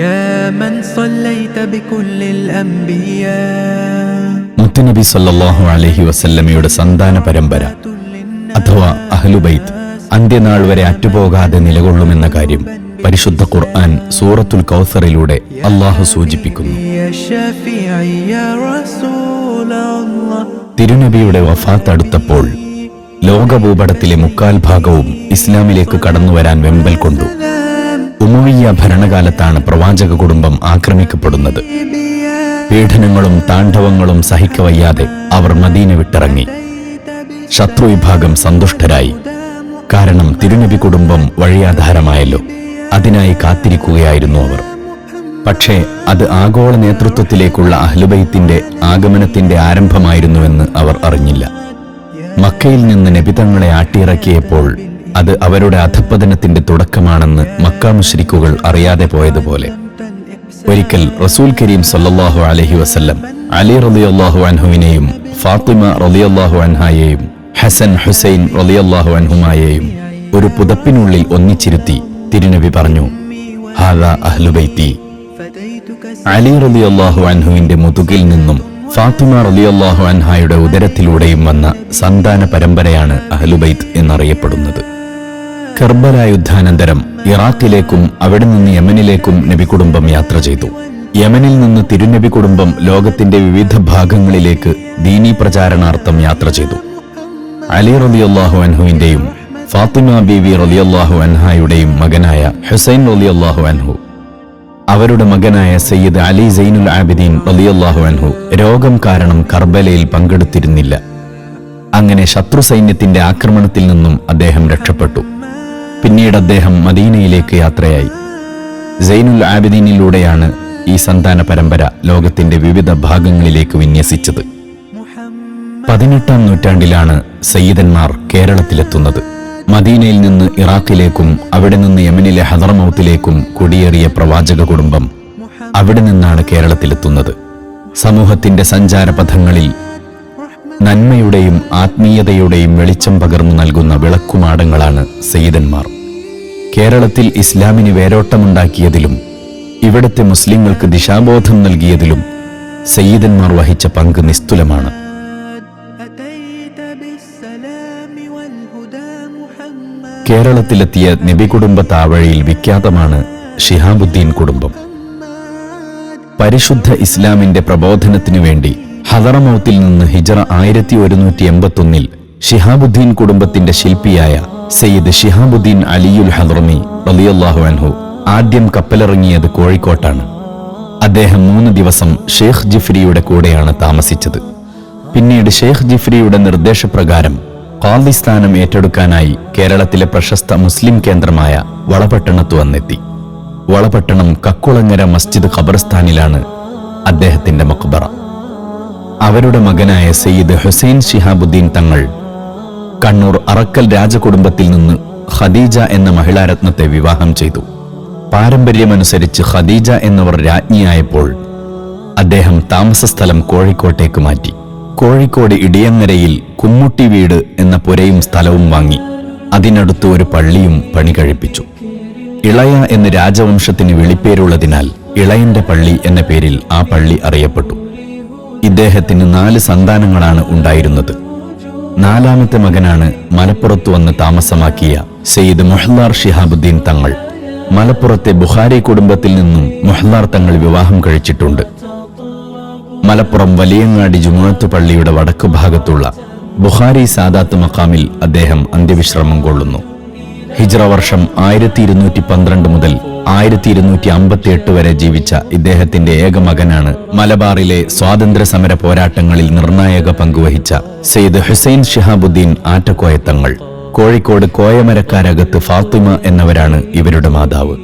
يا من صليت بكل الأنبياء. മുത്തുനബി സല്ലല്ലാഹു അലൈഹി വസല്ലമയുടെ സന്താന പരമ്പര അഥവാ അഹ്ലുബൈത്ത് അന്ത്യനാൾ വരെ അറ്റുപോകാതെ നിലകൊള്ളുമെന്ന കാര്യം പരിശുദ്ധ ഖുർആൻ സൂറത്തുൽ കൗസറിലൂടെ അല്ലാഹു സൂചിപ്പിക്കുന്നു. يا شفيعي يا رسول الله. തിരുനബിയുടെ വഫാത്ത് അടുത്തപ്പോൾ ലോകഭൂപടത്തിലെ മുക്കാൽ ഭാഗവും ഇസ്ലാമിലേക്ക് കടന്നുവരാൻ വെമ്പൽ കൊണ്ടു. ഉമയ്യ ഭരണകാലത്താണ് പ്രവാചക കുടുംബം ആക്രമിക്കപ്പെടുന്നത്. പീഡനങ്ങളും താണ്ഡവങ്ങളും സഹിക്കവയ്യാതെ അവർ മദീന വിട്ടിറങ്ങി. ശത്രുവിഭാഗം സന്തുഷ്ടരായി. കാരണം തിരുനബി കുടുംബം വഴിയാധാരമായല്ലോ. അതിനായി കാത്തിരിക്കുകയായിരുന്നു അവർ. പക്ഷേ അത് ആഗോള നേതൃത്വത്തിലേക്കുള്ള അഹ്ലുബൈത്തിന്റെ ആഗമനത്തിന്റെ ആരംഭമായിരുന്നുവെന്ന് അവർ അറിഞ്ഞില്ല. മക്കയിൽ നിന്ന് നബി തങ്ങളെ ആട്ടിയിറക്കിയപ്പോൾ അത് അവരുടെ അധപ്പതനത്തിന്റെ തുടക്കമാണെന്ന് മക്ക മുശ്രിക്കുകൾ അറിയാതെ പോയതുപോലെ ഒരിക്കൽ റസൂൽ കരീം സല്ലല്ലാഹു അലൈഹി വസല്ലം അലി റളിയല്ലാഹു അൻഹുവിനെയും ഫാത്തിമ റളിയല്ലാഹു അൻഹായെയും ഹസൻ ഹുസൈൻ റളിയല്ലാഹു അൻഹുമായെയും ഒരു പുതപ്പിനുള്ളിൽ ഒന്നിച്ചിരുത്തി തിരുനബി പറഞ്ഞു, ഹാദാ അഹ്ലുബൈത്തി. അലി റളിയല്ലാഹു അൻഹുവിന്റെ മുതുകിൽ നിന്നും ഫാത്തിമ റളിയല്ലാഹു അൻഹായുടെ ഉദരത്തിലൂടെയും വന്ന സന്താന പരമ്പരയാണ് അഹ്ലുബൈത്ത് എന്നറിയപ്പെടുന്നത്. കർബല യുദ്ധാനന്തരം ഇറാഖിലേക്കും അവിടെ നിന്ന് യമനിലേക്കും നബി കുടുംബം യാത്ര ചെയ്തു. യമനിൽ നിന്ന് തിരുനബി കുടുംബം ലോകത്തിന്റെ വിവിധ ഭാഗങ്ങളിലേക്ക് ദീനീ പ്രചാരണാർത്ഥം യാത്ര ചെയ്തു. അലി റളിയല്ലാഹു അൻഹുവിന്റെയും ഫാത്തിമ ബീവി റളിയല്ലാഹു അൻഹായുടെയും മകനായ ഹുസൈൻ റളിയല്ലാഹു അൻഹു, അവരുടെ മകനായ സയ്യിദ് അലി സൈനുൽ ആബിദീൻ റളിയല്ലാഹു അൻഹു രോഗം കാരണം കർബലയിൽ പങ്കെടുത്തിരുന്നില്ല. അങ്ങനെ ശത്രു സൈന്യത്തിന്റെ ആക്രമണത്തിൽ നിന്നും അദ്ദേഹം രക്ഷപ്പെട്ടു. പിന്നീട് അദ്ദേഹം മദീനയിലേക്ക് യാത്രയായി. സൈനുൽ ആബിദീനിലൂടെയാണ് ഈ സന്താന പരമ്പര ലോകത്തിന്റെ വിവിധ ഭാഗങ്ങളിലേക്ക് വിന്യസിച്ചത്. 18-ാം നൂറ്റാണ്ടിലാണ് സയ്യിദന്മാർ കേരളത്തിലെത്തുന്നത്. മദീനയിൽ നിന്ന് ഇറാഖിലേക്കും അവിടെ നിന്ന് യമനിലെ ഹദറമൗത്തിലേക്കും കുടിയേറിയ പ്രവാചക കുടുംബം അവിടെ നിന്നാണ് കേരളത്തിലെത്തുന്നത്. സമൂഹത്തിന്റെ സഞ്ചാരപഥങ്ങളിൽ നന്മയുടെയും ആത്മീയതയുടെയും വെളിച്ചം പകർന്നു നൽകുന്ന വിളക്കുമാടങ്ങളാണ് സയ്യിദന്മാർ. കേരളത്തിൽ ഇസ്ലാമിന് വേരോട്ടമുണ്ടാക്കിയതിലും ഇവിടുത്തെ മുസ്ലിങ്ങൾക്ക് ദിശാബോധം നൽകിയതിലും സയ്യിദന്മാർ വഹിച്ച പങ്ക് നിസ്തുലമാണ്. കേരളത്തിലെത്തിയ നബി കുടുംബ താവഴിയിൽ വിഖ്യാതമാണ് ശിഹാബുദ്ദീൻ കുടുംബം. പരിശുദ്ധ ഇസ്ലാമിന്റെ പ്രബോധനത്തിനു വേണ്ടി ഹദറമൗത്തിൽ നിന്ന് ഹിജറ 1181 ശിഹാബുദ്ദീൻ കുടുംബത്തിന്റെ ശില്പിയായ സയ്യിദ് ശിഹാബുദ്ദീൻ അലിയുൽ ഹദ്റമി റളിയല്ലാഹു അൻഹു ആദ്യം കപ്പലിറങ്ങിയത് കോഴിക്കോട്ടാണ്. അദ്ദേഹം 3 ദിവസം ഷേഖ് ജിഫ്രിയുടെ കൂടെയാണ് താമസിച്ചത്. പിന്നീട് ഷേഖ് ജിഫ്രിയുടെ നിർദ്ദേശപ്രകാരം ഖാദി സ്ഥാനം ഏറ്റെടുക്കാനായി കേരളത്തിലെ പ്രശസ്ത മുസ്ലിം കേന്ദ്രമായ വളപട്ടണത്ത് വന്നെത്തി. വളപട്ടണം കക്കുളങ്ങര മസ്ജിദ് ഖബർസ്ഥാനിലാണ് അദ്ദേഹത്തിന്റെ മഖ്ബറ. അവരുടെ മകനായ സയ്യിദ് ഹുസൈൻ ശിഹാബുദ്ദീൻ തങ്ങൾ കണ്ണൂർ അറക്കൽ രാജകുടുംബത്തിൽ നിന്ന് ഖദീജ എന്ന മഹിളാരത്നത്തെ വിവാഹം ചെയ്തു. പാരമ്പര്യമനുസരിച്ച് ഖദീജ എന്നവർ രാജ്ഞിയായപ്പോൾ അദ്ദേഹം താമസസ്ഥലം കോഴിക്കോട്ടേക്ക് മാറ്റി. കോഴിക്കോട് ഇടിയങ്ങരയിൽ കുമ്മുട്ടി വീട് എന്ന പുരയും സ്ഥലവും വാങ്ങി. അതിനടുത്ത് ഒരു പള്ളിയും പണി കഴിപ്പിച്ചു. ഇളയ എന്ന് രാജവംശത്തിന് വിളിപ്പേരുള്ളതിനാൽ ഇളയന്റെ പള്ളി എന്ന പേരിൽ ആ പള്ളി അറിയപ്പെട്ടു. ഇദ്ദേഹത്തിന് 4 സന്താനങ്ങളാണ് ഉണ്ടായിരുന്നത്. 4ാമത്തെ മകനാണ് മലപ്പുറത്ത് വന്ന് താമസമാക്കിയ സയ്യിദ് മുഹ്ലാർ ശിഹാബുദ്ദീൻ തങ്ങൾ. മലപ്പുറത്തെ ബുഖാരി കുടുംബത്തിൽ നിന്നും മുഹ്ലാർ തങ്ങൾ വിവാഹം കഴിച്ചിട്ടുണ്ട്. മലപ്പുറം വലിയങ്ങാടി ജുമുഅത്ത് പള്ളിയുടെ വടക്കു ഭാഗത്തുള്ള ബുഖാരി സാദാത്ത് മഖാമിൽ അദ്ദേഹം അന്ത്യവിശ്രമം കൊള്ളുന്നു. ഹിജ്റ വർഷം 1212 മുതൽ 1258 വരെ ജീവിച്ച ഇദ്ദേഹത്തിന്റെ ഏക മകനാണ് മലബാറിലെ സ്വാതന്ത്ര്യ സമര പോരാട്ടങ്ങളിൽ നിർണായക പങ്കുവഹിച്ച സയ്യിദ് ഹുസൈൻ ശിഹാബുദ്ദീൻ ആറ്റക്കോയത്തങ്ങൾ. കോഴിക്കോട് കോയമരക്കാരകത്ത് ഫാത്തിമ എന്നവരാണ് ഇവരുടെ മാതാവ്.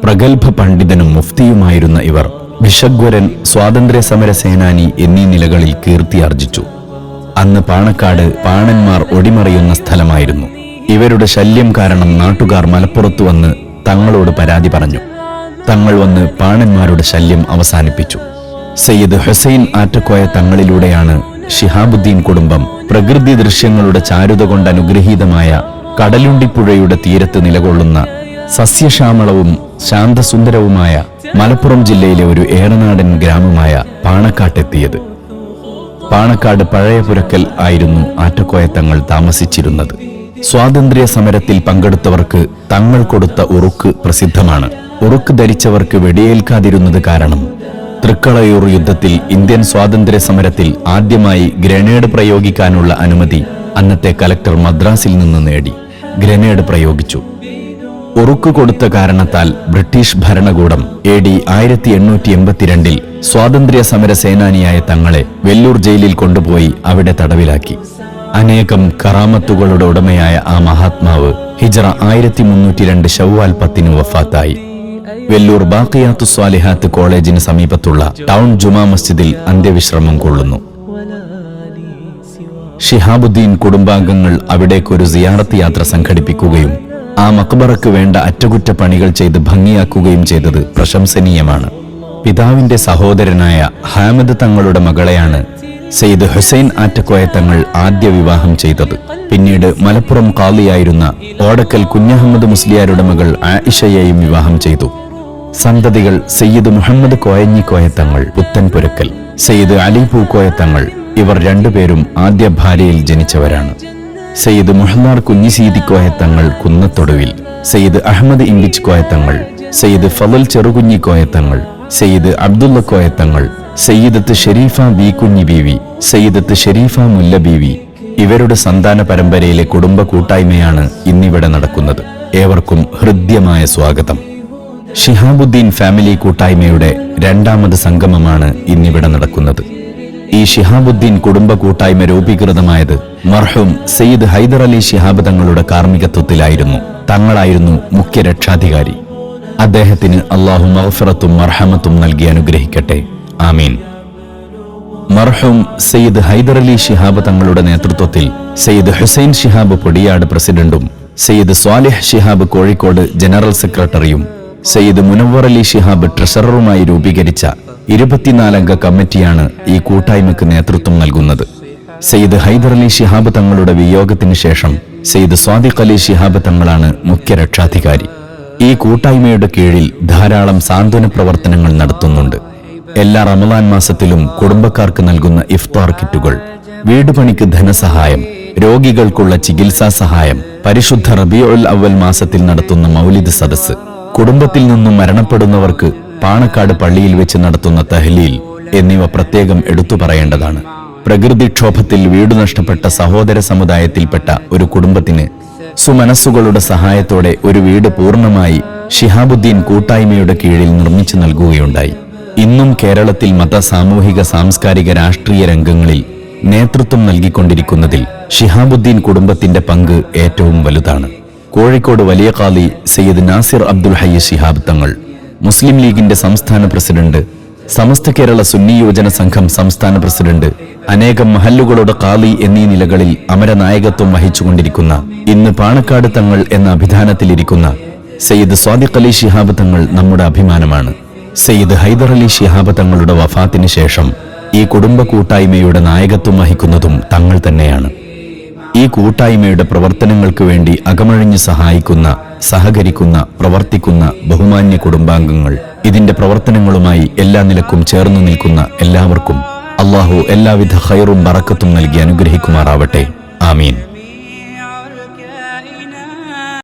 പ്രഗത്ഭ പണ്ഡിതനും മുഫ്തിയുമായിരുന്ന ഇവർ ഭിഷഗ്വരൻ, സ്വാതന്ത്ര്യ സമര സേനാനി എന്നീ നിലകളിൽ കീർത്തിയാർജിച്ചു. അന്ന് പാണക്കാട് പാണന്മാർ ഒടിമറിയുന്ന സ്ഥലമായിരുന്നു. ഇവരുടെ ശല്യം കാരണം നാട്ടുകാർ മലപ്പുറത്തു വന്ന് തങ്ങളോട് പരാതി പറഞ്ഞു. തങ്ങൾ വന്ന് പാണന്മാരുടെ ശല്യം അവസാനിപ്പിച്ചു. സയ്യിദ് ഹുസൈൻ ആറ്റക്കോയ തങ്ങളിലൂടെയാണ് ശിഹാബുദ്ദീൻ കുടുംബം പ്രകൃതി ദൃശ്യങ്ങളുടെ ചാരുത കൊണ്ട് അനുഗ്രഹീതമായ കടലുണ്ടിപ്പുഴയുടെ തീരത്ത് നിലകൊള്ളുന്ന സസ്യശ്യാമളവും ശാന്തസുന്ദരവുമായ മലപ്പുറം ജില്ലയിലെ ഒരു ഏറനാടൻ ഗ്രാമമായ പാണക്കാട്ടെത്തിയത്. പാണക്കാട് പഴയപുരക്കൽ ആയിരുന്നു ആറ്റക്കോയത്തങ്ങൾ താമസിച്ചിരുന്നത്. സ്വാതന്ത്ര്യ സമരത്തിൽ പങ്കെടുത്തവർക്ക് തങ്ങൾ കൊടുത്ത ഉറുക്ക് പ്രസിദ്ധമാണ്. ഉറുക്ക് ധരിച്ചവർക്ക് വെടിയേൽക്കാതിരുന്നത് കാരണം തൃക്കളയൂർ യുദ്ധത്തിൽ ഇന്ത്യൻ സ്വാതന്ത്ര്യ സമരത്തിൽ ആദ്യമായി ഗ്രനേഡ് പ്രയോഗിക്കാനുള്ള അനുമതി അന്നത്തെ കലക്ടർ മദ്രാസിൽ നിന്ന് നേടി. ഗ്രനേഡ് പ്രയോഗിച്ചു. ഉറുക്ക് കൊടുത്ത കാരണത്താൽ ബ്രിട്ടീഷ് ഭരണകൂടം AD 1882 സ്വാതന്ത്ര്യ സമര സേനാനിയായ തങ്ങളെ വെല്ലൂർ ജയിലിൽ കൊണ്ടുപോയി അവിടെ തടവിലാക്കി. അനേകം കറാമത്തുകളുടെ ഉടമയായ ആ മഹാത്മാവ് ഹിജ്റ 1302 ശവ്വാൽ 10 വഫാത്തായി. വെല്ലൂർ ബാഖിയാത്തു സ്വാലിഹാത്ത് കോളേജിന് സമീപത്തുള്ള ടൗൺ ജുമാ മസ്ജിദിൽ അന്ത്യവിശ്രമം കൊള്ളുന്നു. ഷിഹാബുദ്ദീൻ കുടുംബാംഗങ്ങൾ അവിടേക്കൊരു സിയാറത്ത് യാത്ര സംഘടിപ്പിക്കുകയും ആ മക്ബറക്ക് വേണ്ട അറ്റകുറ്റപ്പണികൾ ചെയ്ത് ഭംഗിയാക്കുകയും ചെയ്തത് പ്രശംസനീയമാണ്. പിതാവിന്റെ സഹോദരനായ ഹാമിദ് തങ്ങളുടെ മകളെയാണ് സയ്യിദ് ഹുസൈൻ ആറ്റക്കോയ തങ്ങൾ ആദ്യ വിവാഹം ചെയ്തത്. പിന്നീട് മലപ്പുറം ഖാളിയായിരുന്ന ഓടക്കൽ കുഞ്ഞഹമ്മദ് മുസ്ലിയാരുടെ മകൾ ആയിഷയെയും വിവാഹം ചെയ്തു. സന്തതികൾ സയ്യിദ് മുഹമ്മദ് കോയഞ്ഞിക്കോയ തങ്ങൾ പുത്തൻപുരക്കൽ, സയ്യിദ് അലി പൂക്കോയ തങ്ങൾ, ഇവർ രണ്ടുപേരും ആദ്യ ഭാര്യയിൽ ജനിച്ചവരാണ്. സയ്യിദ് മുഹമ്മാർ കുഞ്ഞിസീദിക്കോയ തങ്ങൾ കുന്നത്തൊടുവിൽ, സയ്യിദ് അഹമ്മദ് ഇംബിച്ച് കോയത്തങ്ങൾ, സയ്യിദ് ഫളൽ ചെറുകുഞ്ഞിക്കോയ തങ്ങൾ, സയ്യിദ് അബ്ദുള്ള കോയത്തങ്ങൾ, സയ്യിദത്ത് ഷെരീഫ ബി കുഞ്ഞി ബീവി, സയ്യിദത്ത് ഷെരീഫ മുല്ല ബീവി, ഇവരുടെ സന്താന പരമ്പരയിലെ കുടുംബ കൂട്ടായ്മയാണ് ഇന്നിവിടെ നടക്കുന്നത്. ഏവർക്കും ഹൃദ്യമായ സ്വാഗതം. ഷിഹാബുദ്ദീൻ ഫാമിലി കൂട്ടായ്മയുടെ രണ്ടാമത് സംഗമമാണ് ഇന്നിവിടെ നടക്കുന്നത്. ഈ ഷിഹാബുദ്ദീൻ കുടുംബ കൂട്ടായ്മ രൂപീകൃതമായത് മർഹൂം സയ്യിദ് ഹൈദർ അലി ശിഹാബ് തങ്ങളുടെ കാർമ്മികത്വത്തിലായിരുന്നു. തങ്ങളായിരുന്നു മുഖ്യ രക്ഷാധികാരി. അദ്ദേഹത്തിന് അല്ലാഹു മഗ്ഫിറത്തും മർഹമത്തും നൽകി അനുഗ്രഹിക്കട്ടെ. ആമീൻ. മർഹൂം സയ്യിദ് ഹൈദർ അലി ശിഹാബ് തങ്ങളുടെ നേതൃത്വത്തിൽ സയ്യിദ് ഹുസൈൻ ശിഹാബ് പൊടിയാട് പ്രസിഡന്റും, സയ്യിദ് സ്വാലിഹ് ശിഹാബ് കോഴിക്കോട് ജനറൽ സെക്രട്ടറിയും, സയ്യിദ് മുനവ്വർ അലി ശിഹാബ് ട്രഷററുമായി രൂപീകരിച്ച 24 അംഗ കമ്മിറ്റിയാണ് ഈ കൂട്ടായ്മയ്ക്ക് നേതൃത്വം നൽകുന്നത്. സയ്യിദ് ഹൈദർ അലി ശിഹാബ് തങ്ങളുടെ വിയോഗത്തിന് ശേഷം സയ്യിദ് സ്വാദിഖ് അലി ശിഹാബ് തങ്ങളാണ് മുഖ്യ രക്ഷാധികാരി. ഈ കൂട്ടായ്മയുടെ കീഴിൽ ധാരാളം സാന്ത്വന പ്രവർത്തനങ്ങൾ നടത്തുന്നുണ്ട്. എല്ലാ റമളാൻ മാസത്തിലും കുടുംബക്കാർക്ക് നൽകുന്ന ഇഫ്താർ കിറ്റുകൾ, വീടുപണിക്ക് ധനസഹായം, രോഗികൾക്കുള്ള ചികിത്സാ സഹായം, പരിശുദ്ധ റബീഉൽ അവ്വൽ മാസത്തിൽ നടത്തുന്ന മൗലിദ് സദസ്സ്, കുടുംബത്തിൽ നിന്നും മരണപ്പെടുന്നവർക്ക് പാണക്കാട് പള്ളിയിൽ വെച്ച് നടത്തുന്ന തഹ്ലീൽ എന്നിവ പ്രത്യേകം എടുത്തു പറയേണ്ടതാണ്. പ്രകൃതിക്ഷോഭത്തിൽ വീട് നഷ്ടപ്പെട്ട സഹോദര സമുദായത്തിൽപ്പെട്ട ഒരു കുടുംബത്തിന് സുമനസ്സുകളുടെ സഹായത്തോടെ ഒരു വീട് പൂർണ്ണമായി ഷിഹാബുദ്ദീൻ കൂട്ടായ്മയുടെ കീഴിൽ നിർമ്മിച്ചു നൽകുകയുണ്ടായി. ഇന്നും കേരളത്തിൽ മത, സാമൂഹിക, സാംസ്കാരിക, രാഷ്ട്രീയ രംഗങ്ങളിൽ നേതൃത്വം നൽകിക്കൊണ്ടിരിക്കുന്നതിൽ ഷിഹാബുദ്ദീൻ കുടുംബത്തിന്റെ പങ്ക് ഏറ്റവും വലുതാണ്. കോഴിക്കോട് വലിയ ഖാളി സയ്യിദ് നാസിർ അബ്ദുൽ ഹയ്യ് ശിഹാബ് തങ്ങൾ, മുസ്ലിം ലീഗിന്റെ സംസ്ഥാന പ്രസിഡന്റ്, സമസ്ത കേരള സുന്നി യുവജന സംഘം സംസ്ഥാന പ്രസിഡന്റ്, അനേകം മഹല്ലുകളുടെ ഖാളി എന്നീ നിലകളിൽ അമരനായകത്വം വഹിച്ചുകൊണ്ടിരിക്കുന്ന, ഇന്ന് പാണക്കാട് തങ്ങൾ എന്ന അഭിധാനത്തിലിരിക്കുന്ന സയ്യിദ് സ്വാദിഖ് അലി ശിഹാബ് തങ്ങൾ നമ്മുടെ അഭിമാനമാണ്. സയ്യിദ് ഹൈദർ അലി ശിഹാബ് തങ്ങളുടെ വഫാത്തിന് ശേഷം ഈ കുടുംബ കൂട്ടായ്മയുടെ നായകത്വം വഹിക്കുന്നതും തങ്ങൾ തന്നെയാണ്. ഈ കൂട്ടായ്മയുടെ പ്രവർത്തനങ്ങൾക്ക് വേണ്ടി അകമഴിഞ്ഞ് സഹായിക്കുന്ന, സഹകരിക്കുന്ന, പ്രവർത്തിക്കുന്ന ബഹുമാന്യ കുടുംബാംഗങ്ങൾ, ഇതിന്റെ പ്രവർത്തനങ്ങളുമായി എല്ലാ നിലക്കും ചേർന്നു നിൽക്കുന്ന എല്ലാവർക്കും അല്ലാഹു എല്ലാവിധ ഖൈറും ബറക്കത്തും നൽകി അനുഗ്രഹിക്കുമാറാവട്ടെ. ആമീൻ.